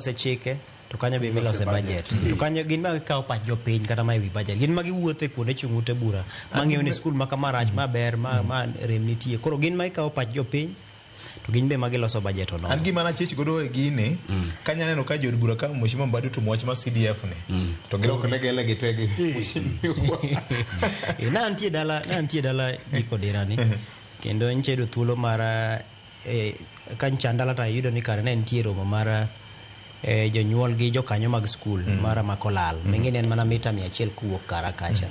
se chike to kanyo be milose budget to kanyo gin ma kawo pach jopiny kata ma ewi budget gin ma giwuothe kuonde chung'ute bura mang'eyo ni skul ma kamarach maber ma rem nitie koro gin ma kawo pach jopiny to gin be ma giloso budget ono an gima na chich godo e gini kanya neno ka jod bura ka Mheshimiwa Mbadi to mwach ma CDF ne to giloko legele gitege na antie dala giko dirani kendo nchedo thuolo mara kan chandala ta yudo ni kare ne nitie romo mara jonyuol gi jokanyo mag skul mara makolal mengine en mana mita 100 kuwuok kara kacha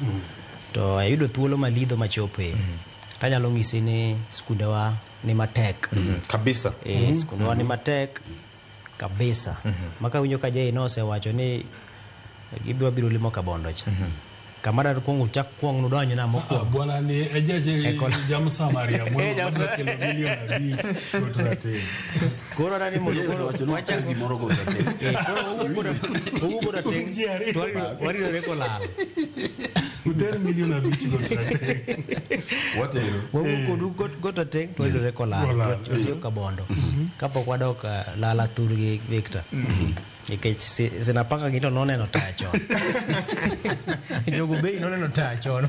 to ayudo thuolo malidho machope tanyalo ng'isi ni skundewa ni matek kabisa skundewa ni matek kabisa maka winjo ka jei no osewacho ni gibiro biro limo Kabondo cha kamara kungu chak kuong nudonyo na moko bwana ni ejeje jamu Samaria mwana kilo milioni 5 kutrate koro nani mo wacha gimoro go tate owu go tate wari reko lal kuter milioni 5 kutrate watero owu go tate to wari reko lal to Kabondo kapok wadok lala turgi Victor nikech sinapanga gito noneno tacho jogo bei noneno tacho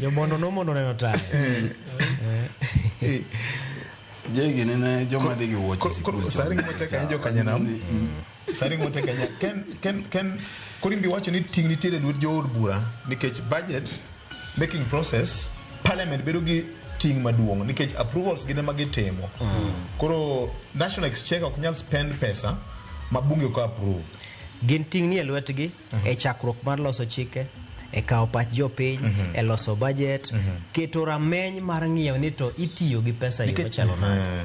jomondo nomondo neno tacho jegi nene joma digi watch sikul sari ngoteka njo kanyanam sari ngoteka ken korimbi wacho ni ting nitiere luot jood bura nikech budget making process parliament bedo gi ting maduong nikech approvals gine magitimo koro national exchequer ok nyal spend pesa mabunge ko approve gin ting ni elwetgi e chakruok mar loso chike e kawo pach jopiny e loso budget keto rameny mar ng'iyo ni to itiyo gi pesa yo machalo nade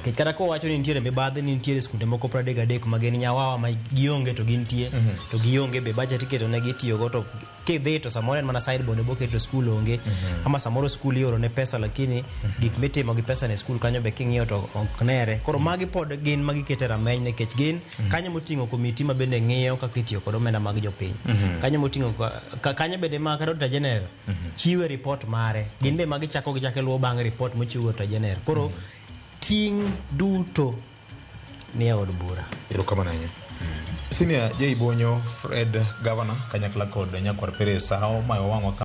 kech kata ko wacho ni nitiere mibadhi ni nitiere skunde moko 33 ma gin nyawawa ma gionge to gintie to gionge be budget iketo ne gitiyo go to kidhi to samoro en mana side bonde bo keto skul onge ama samoro skul ioro ne pesa lakini gik mitimo gi pesa ne skul kanyo be king'iyo to ok nere koro magi pod gin magi kete rameny nikech gin kanyo moting'o komiti ma bende ng'iyo kaka itiyo kod omenda mag jopiny kanyo moting'o kanyo bende ma kata Auditor General chiwe report mare gin be magi chako luwo bang' report mochiwo Auditor General koro ting duto ni od bura ero kama nanye Senior J Bonyo Fred Governor kanyakla kod Nyakwar Perez sao mayo wangwa